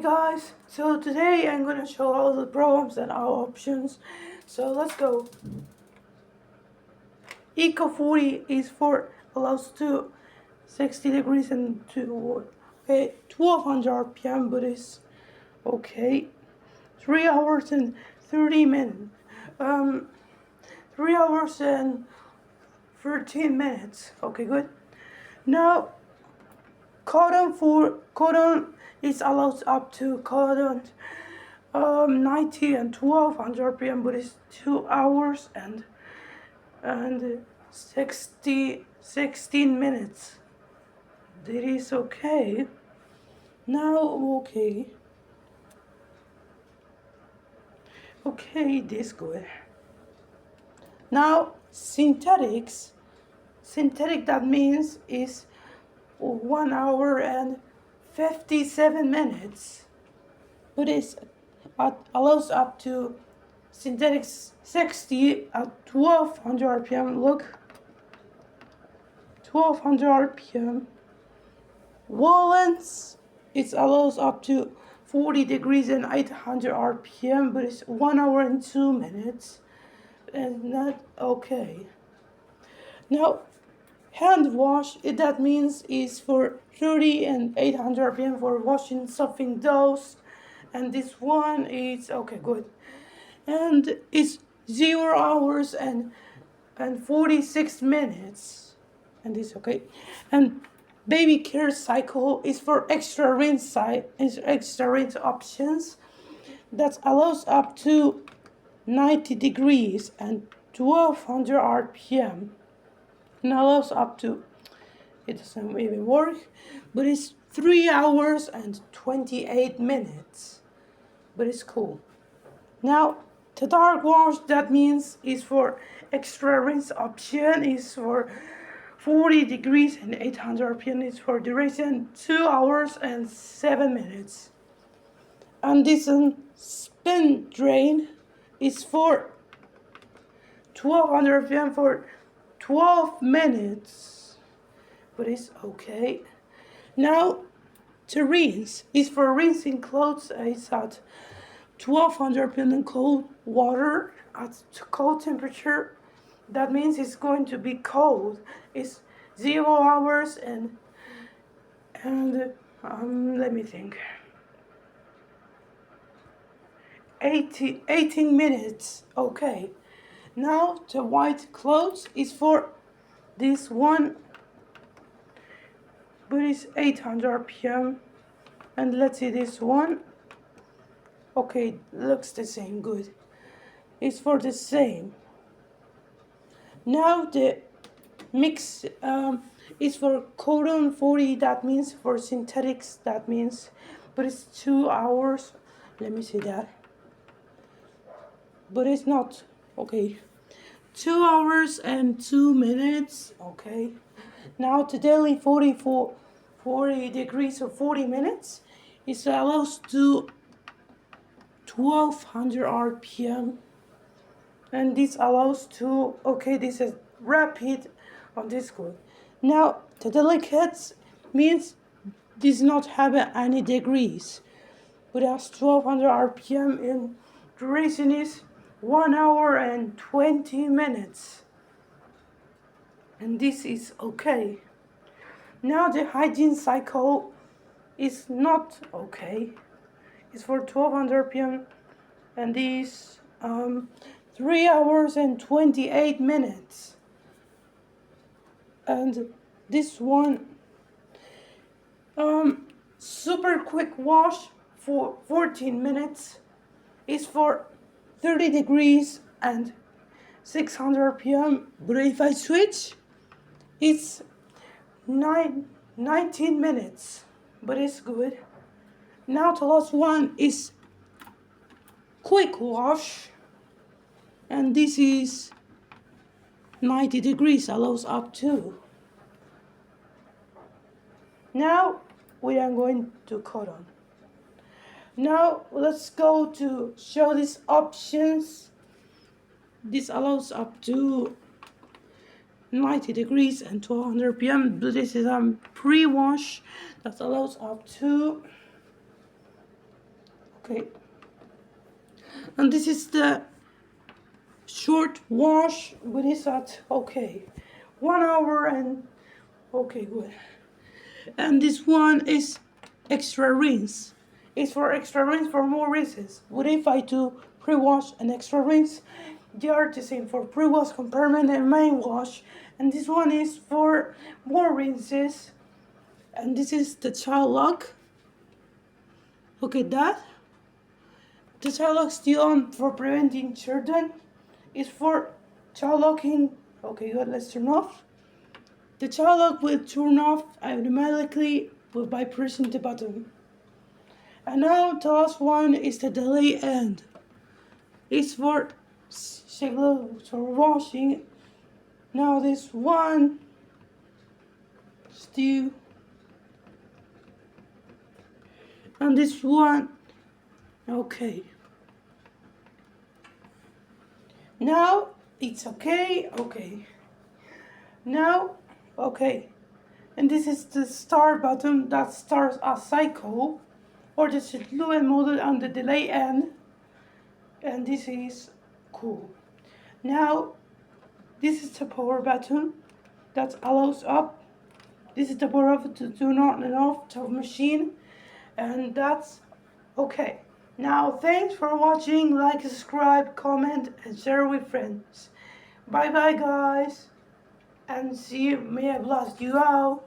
guys, so today I'm gonna show all the programs and our options. So let's go. Eco 40 is for allows to 60 degrees and to 1200 RPM, but it's okay. 3 hours and 30 minutes. 3 hours and 13 minutes. Okay, good. Now cotton is allowed up to cotton 90 and 1200 RPM, but it's 2 hours and 16 minutes. That is okay. Now okay, this good. Now synthetic that means is 1 hour and 57 minutes, but it allows up to synthetic 60 at 1200 RPM. Look, 1200 RPM. Woolens, it allows up to 40 degrees and 800 RPM, but it's 1 hour and 2 minutes, and not okay. Now hand wash, that means is for 30 and 800 RPM for washing something those, and this one is okay, good, and it's 0 hours and 46 minutes, and it's okay. And baby care cycle is for extra rinse options that allows up to 90 degrees and 1200 RPM. And allows up to, it doesn't even work, but it's 3 hours and 28 minutes, but it's cool. Now the dark wash, that means is for extra rinse option, is for 40 degrees and 800 RPM, is for duration 2 hours and 7 minutes. And this spin drain is for 1200 RPM for 12 minutes, but it's okay. Now to rinse is for rinsing clothes. It's at 1200 RPM in cold water at cold temperature. That means it's going to be cold. It's 0 hours and let me think, 18 minutes. Okay. Now the white clothes is for this one, but it's 800 RPM. And let's see this one. Okay, looks the same, good. It's for the same. Now the mix is for cotton 40, that means for synthetics, that means, but it's 2 hours. Let me see that. But it's not okay. 2 hours and 2 minutes. Okay. Now the daily 40 degrees or 40 minutes. It allows to 1200 RPM. And this allows to, okay, this is rapid on this good. Now the delicate means does not have any degrees, but has 1200 RPM and duration is 1 hour and 20 minutes. And this is okay. Now the hygiene cycle is not okay. It's for 1200 RPM and this 3 hours and 28 minutes. And this one super quick wash for 14 minutes is for 30 degrees and 600 RPM, but if I switch, it's 19 minutes, but it's good. Now the last one is quick wash, and this is 90 degrees, allows up to. Now we are going to cotton. Now let's go to show these options. This allows up to 90 degrees and 1200 RPM. This is pre-wash that allows up to Okay. And this is the short wash, but it's at okay 1 hour and okay, good. And this one is extra rinse. It's for extra rinse for more rinses. What if I do pre-wash and extra rinse? They are the same for pre-wash, compartment, and main wash. And this one is for more rinses. And this is the child lock. Look at that. The child lock still on for preventing children. It's for child locking. Okay, good. Let's turn off. The child lock will turn off automatically by pressing the button. And now the last one is the delay end. It's for washing. Now this one still, and this one okay. Now it's okay. Now okay. And this is the start button that starts a cycle, or the silhouette model on the delay end. And this is cool. Now this is the power button that allows up. This is the power of to turn on and off the machine, and that's okay. Now thanks for watching. Like, subscribe, comment, and share with friends. Bye bye guys, and see you. May I blast you out.